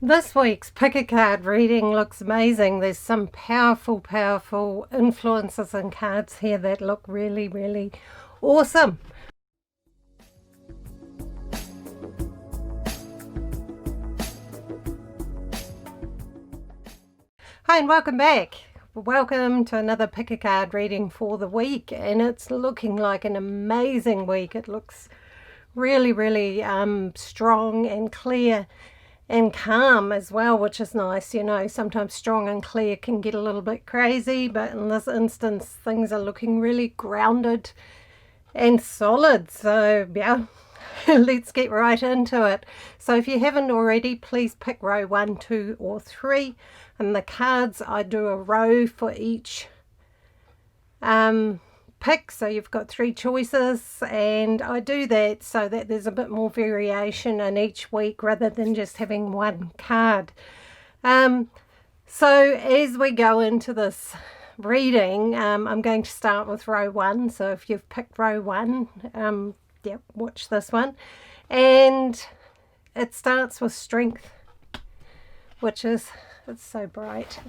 This week's pick a card reading looks amazing. There's some powerful influences and cards here that look really awesome. Hi and welcome back. Welcome to another pick a card reading for the week, and it's looking like an amazing week. It looks really strong and clear and calm as well, which is nice. You know, sometimes strong and clear can get a little bit crazy, but in this instance things are looking really grounded and solid. So yeah, let's get right into it. So if you haven't already, please pick row 1, 2 or 3, and the cards, I do a row for each pick, so you've got 3 choices, and I do that so that there's a bit more variation in each week rather than just having one card. So as we go into this reading, I'm going to start with row 1. So if you've picked row 1, watch this one, and it starts with strength, which is, it's so bright.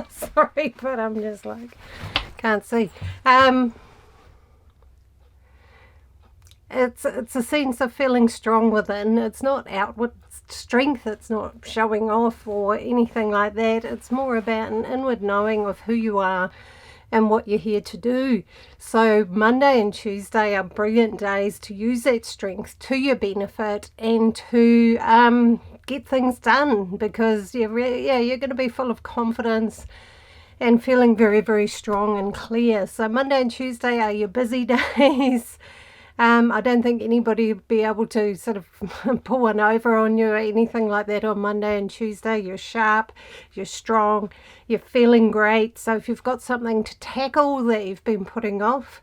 Sorry, but I'm just like, can't see. It's a sense of feeling strong within. It's not outward strength, it's not showing off or anything like that. It's more about an inward knowing of who you are and what you're here to do. So Monday and Tuesday are brilliant days to use that strength to your benefit and to get things done, because you're going to be full of confidence and feeling very strong and clear. So Monday and Tuesday are your busy days. I don't think anybody would be able to sort of pull one over on you or anything like that on Monday and Tuesday. You're sharp, you're strong, you're feeling great. So if you've got something to tackle that you've been putting off,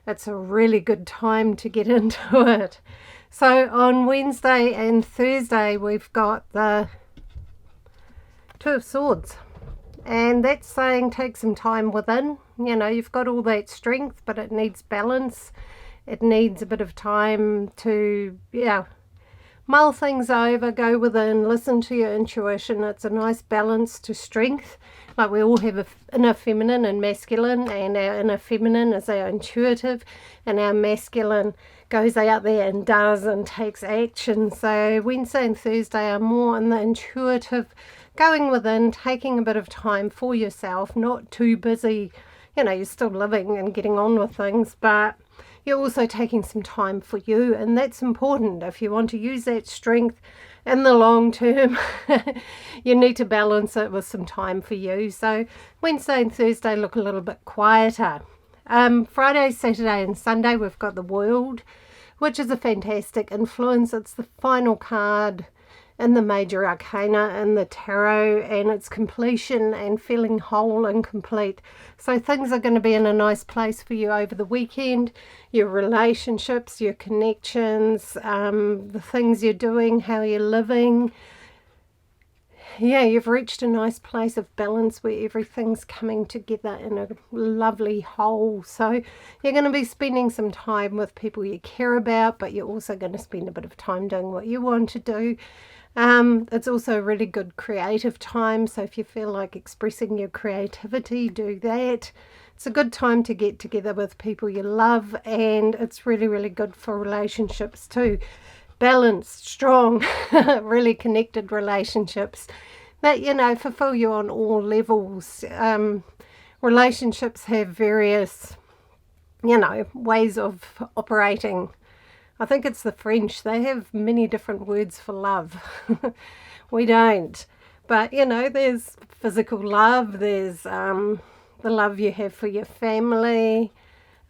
it's a really good time to get into it. So on Wednesday and Thursday, we've got the Two of Swords. And that's saying take some time within. You know, you've got all that strength, but it needs balance. It needs a bit of time to, mull things over, go within, listen to your intuition. It's a nice balance to strength. Like, we all have an inner feminine and masculine, and our inner feminine is our intuitive, and our masculine goes out there and does and takes action. So Wednesday and Thursday are more in the intuitive, going within, taking a bit of time for yourself, not too busy. You know, you're still living and getting on with things, but you're also taking some time for you, and that's important. If you want to use that strength in the long term, you need to balance it with some time for you. So Wednesday and Thursday look a little bit quieter. Friday, Saturday and Sunday, we've got the World, which is a fantastic influence. It's the final card in the major arcana in the tarot, and it's completion and feeling whole and complete. So things are going to be in a nice place for you over the weekend. Your relationships, your connections, the things you're doing, how you're living. Yeah, you've reached a nice place of balance where everything's coming together in a lovely whole. So you're going to be spending some time with people you care about, but you're also going to spend a bit of time doing what you want to do. It's also a really good creative time, so if you feel like expressing your creativity, do that. It's a good time to get together with people you love, and it's really good for relationships too. Balanced, strong, really connected relationships that, you know, fulfill you on all levels. Relationships have various, ways of operating. I think it's the French. They have many different words for love. We don't. But, there's physical love. There's the love you have for your family.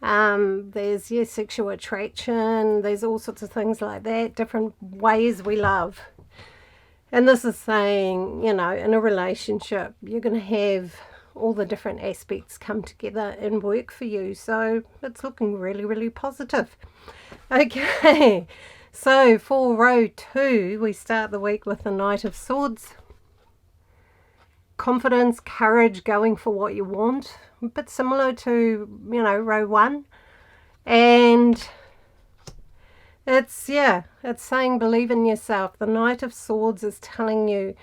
There's your sexual attraction. There's all sorts of things like that. Different ways we love. And this is saying, in a relationship, you're going to have all the different aspects come together and work for you. So it's looking really positive. Okay, so for row 2, we start the week with the Knight of Swords. Confidence, courage, going for what you want. A bit similar to, row 1. And it's saying believe in yourself. The Knight of Swords is telling you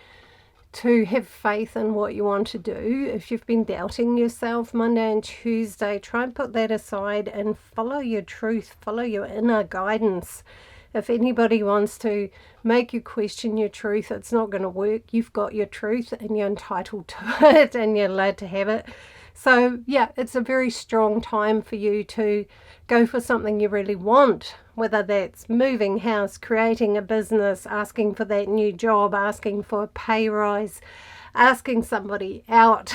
to have faith in what you want to do. If you've been doubting yourself Monday and Tuesday, try and put that aside and follow your truth, follow your inner guidance. If anybody wants to make you question your truth, it's not going to work. You've got your truth and you're entitled to it and you're allowed to have it. So yeah, it's a very strong time for you to go for something you really want, whether that's moving house, creating a business, asking for that new job, asking for a pay rise, asking somebody out.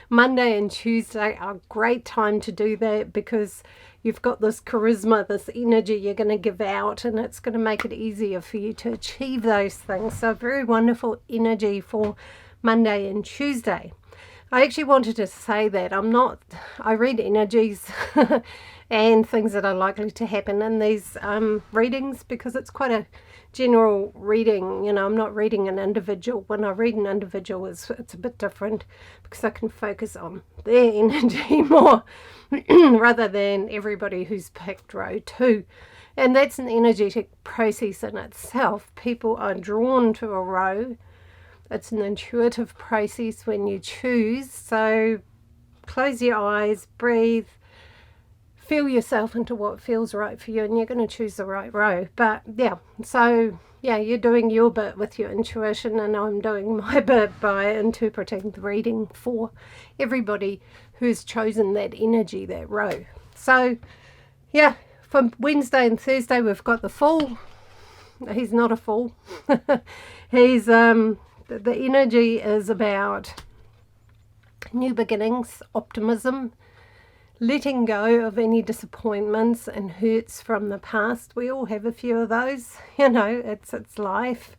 Monday and Tuesday are a great time to do that because you've got this charisma, this energy you're going to give out, and it's going to make it easier for you to achieve those things. So very wonderful energy for Monday and Tuesday. I actually wanted to say that I read energies and things that are likely to happen in these readings because it's quite a general reading. I'm not reading an individual. When I read an individual, it's a bit different because I can focus on their energy more rather than everybody who's picked row 2. And that's an energetic process in itself. People are drawn to a row. It's an intuitive process when you choose. So close your eyes, breathe, feel yourself into what feels right for you, and you're going to choose the right row. But you're doing your bit with your intuition, and I'm doing my bit by interpreting the reading for everybody who's chosen that energy, that row. So yeah, for Wednesday and Thursday we've got the Fool. He's not a fool. He's the energy is about new beginnings, optimism, letting go of any disappointments and hurts from the past. We all have a few of those, it's life.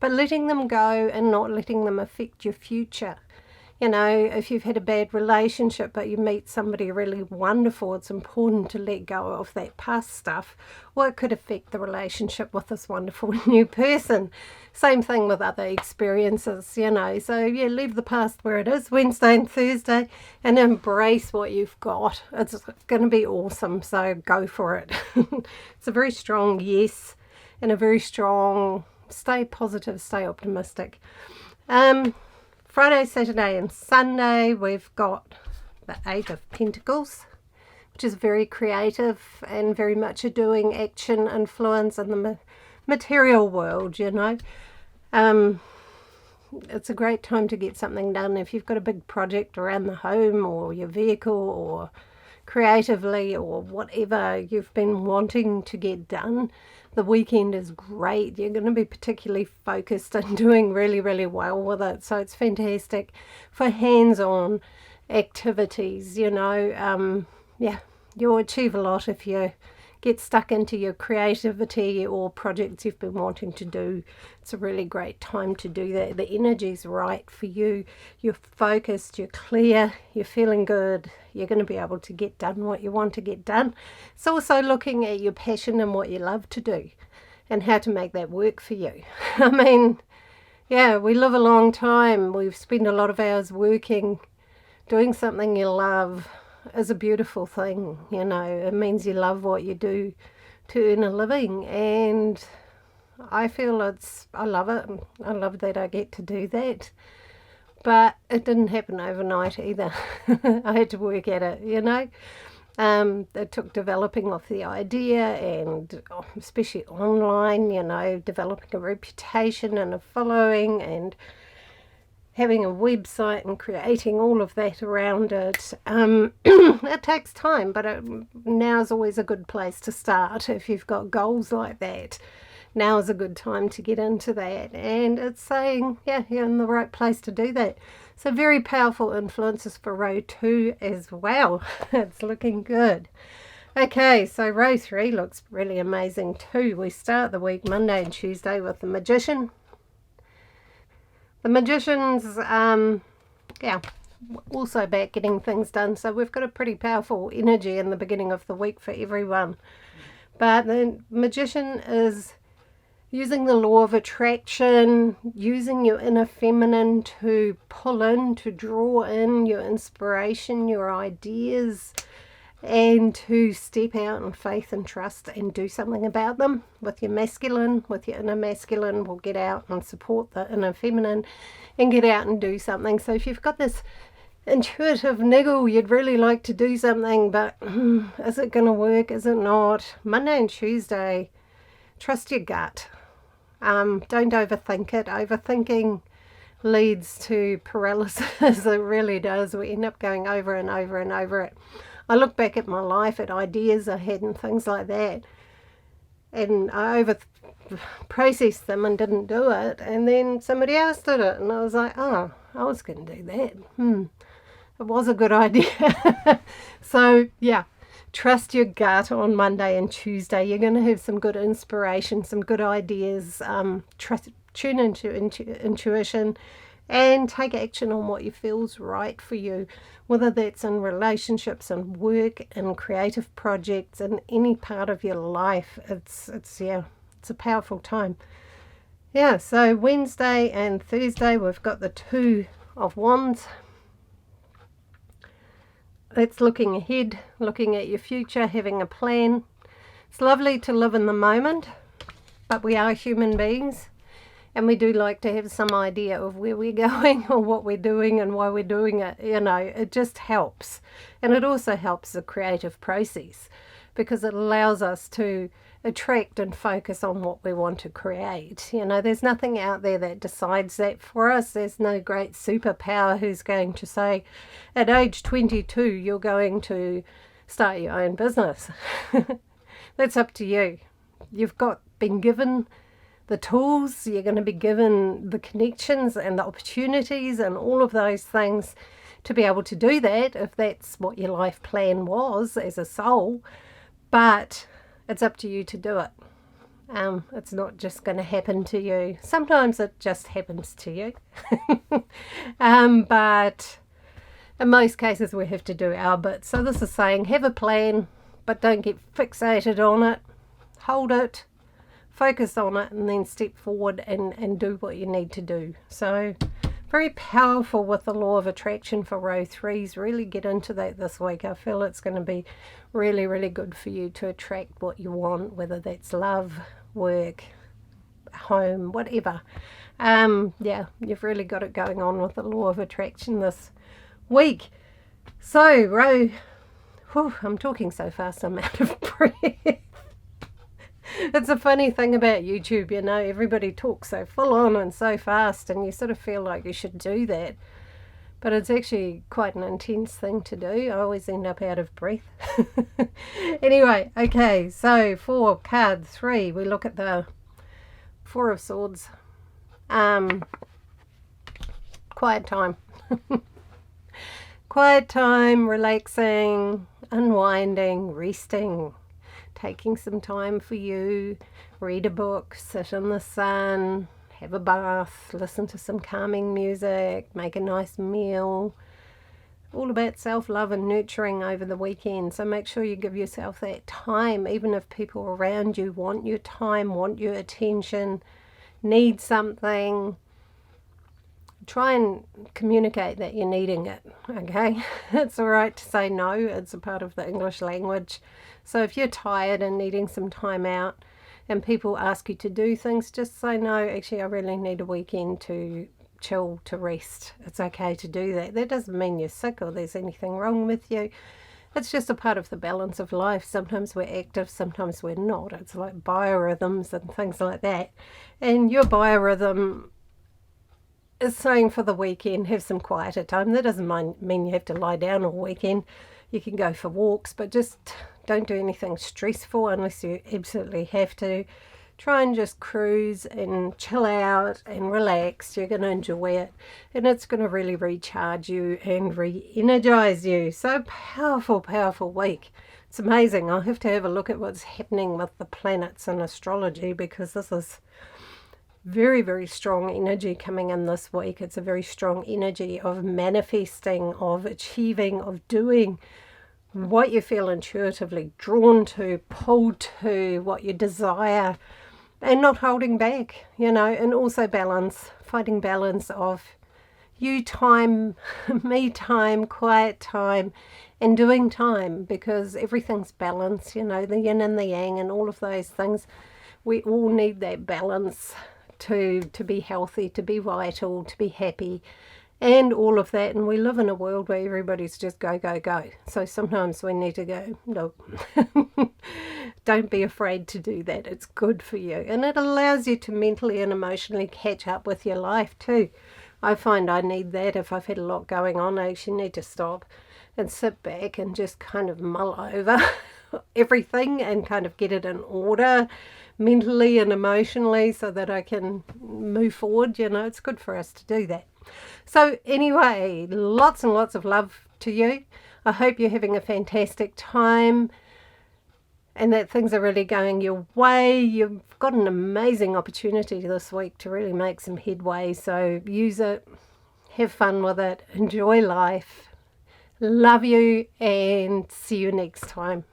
But letting them go and not letting them affect your future. If you've had a bad relationship but you meet somebody really wonderful, it's important to let go of that past stuff, or it could affect the relationship with this wonderful new person. Same thing with other experiences, So yeah, leave the past where it is, Wednesday and Thursday, and embrace what you've got. It's going to be awesome, so go for it. It's a very strong yes, and a very strong stay positive, stay optimistic. Friday, Saturday and Sunday we've got the 8 of Pentacles, which is very creative and very much a doing action influence in the material world, It's a great time to get something done if you've got a big project around the home or your vehicle or creatively or whatever you've been wanting to get done. The weekend is great. You're going to be particularly focused and doing really, really well with it. So it's fantastic for hands-on activities, you'll achieve a lot if you get stuck into your creativity or projects you've been wanting to do. It's a really great time to do that. The energy's right for you. You're focused, you're clear, you're feeling good. You're going to be able to get done what you want to get done. It's also looking at your passion and what you love to do and how to make that work for you. We live a long time. We've spent a lot of hours working. Doing something you love is a beautiful thing, It means you love what you do to earn a living, and I feel I love it. I love that I get to do that. But it didn't happen overnight either. I had to work at it, It took developing of the idea and especially online, developing a reputation and a following and having a website and creating all of that around it. It takes time, but now's always a good place to start if you've got goals like that. Now is a good time to get into that, and it's saying, you're in the right place to do that. So very powerful influences for row 2 as well. It's looking good. Okay, so row 3 looks really amazing too. We start the week Monday and Tuesday with the Magician. The Magician's, also about getting things done. So we've got a pretty powerful energy in the beginning of the week for everyone. But the Magician is using the law of attraction, using your inner feminine to pull in, to draw in your inspiration, your ideas, and to step out in faith and trust and do something about them. With your masculine, with your inner masculine, will get out and support the inner feminine and get out and do something. So if you've got this intuitive niggle, you'd really like to do something, but is it going to work? Is it not? Monday and Tuesday, trust your gut. Don't overthink it. Overthinking leads to paralysis. It really does. We end up going over and over and over it. I look back at my life, at ideas I had and things like that, and I processed them and didn't do it, and then somebody else did it, and I was like, oh, I was going to do that. It was a good idea. So yeah, trust your gut on Monday and Tuesday. You're going to have some good inspiration, some good ideas. Tune into intuition and take action on what you feels right for you, whether that's in relationships and work and creative projects and any part of your life. It's a powerful time. Yeah, so Wednesday and Thursday we've got the Two of Wands. That's looking ahead, looking at your future, having a plan. It's lovely to live in the moment, but we are human beings. And we do like to have some idea of where we're going or what we're doing and why we're doing it. It just helps. And it also helps the creative process because it allows us to attract and focus on what we want to create. There's nothing out there that decides that for us. There's no great superpower who's going to say, at age 22, you're going to start your own business. That's up to you. You've been given the tools, you're going to be given the connections and the opportunities and all of those things to be able to do that if that's what your life plan was as a soul. But it's up to you to do it. It's not just going to happen to you. Sometimes it just happens to you. But in most cases we have to do our bit. So this is saying have a plan, but don't get fixated on it. Hold it. Focus on it and then step forward and do what you need to do. So very powerful with the law of attraction for row threes. Really get into that this week. I feel it's going to be really, really good for you to attract what you want, whether that's love, work, home, whatever. Yeah, you've really got it going on with the law of attraction this week. So I'm talking so fast I'm out of breath. It's a funny thing about YouTube, everybody talks so full on and so fast and you sort of feel like you should do that. But it's actually quite an intense thing to do. I always end up out of breath. Anyway, okay, so for card 3, we look at the Four of Swords. Quiet time. Quiet time, relaxing, unwinding, resting. Taking some time for you, read a book, sit in the sun, have a bath, listen to some calming music, make a nice meal. All about self-love and nurturing over the weekend. So make sure you give yourself that time, even if people around you want your time, want your attention, need something. Try and communicate that you're needing it, okay? It's all right to say no. It's a part of the English language. So if you're tired and needing some time out and people ask you to do things, just say no, actually I really need a weekend to chill, to rest. It's okay to do that. That doesn't mean you're sick or there's anything wrong with you. It's just a part of the balance of life. Sometimes we're active, sometimes we're not. It's like biorhythms and things like that. And your biorhythm is saying for the weekend, have some quieter time. That doesn't mean you have to lie down all weekend. You can go for walks, but just don't do anything stressful unless you absolutely have to. Try and just cruise and chill out and relax. You're going to enjoy it and it's going to really recharge you and re-energize you. So powerful, powerful week. It's amazing. I'll have to have a look at what's happening with the planets and astrology because this is very, very strong energy coming in this week. It's a very strong energy of manifesting, of achieving, of doing what you feel intuitively drawn to, pulled to, what you desire, and not holding back, and also balance, finding balance of you time, me time, quiet time, and doing time, because everything's balance, you know, the yin and the yang and all of those things. We all need that balance to be healthy, to be vital, to be happy, and all of that. And we live in a world where everybody's just go, go, go. So sometimes we need to go, no, don't be afraid to do that. It's good for you. And it allows you to mentally and emotionally catch up with your life too. I find I need that. If I've had a lot going on, I actually need to stop and sit back and just kind of mull over everything and kind of get it in order mentally and emotionally so that I can move forward. You know, it's good for us to do that. So anyway, lots and lots of love to you. I hope you're having a fantastic time and that things are really going your way. You've got an amazing opportunity this week to really make some headway. So use it, have fun with it, enjoy life. Love you, and see you next time.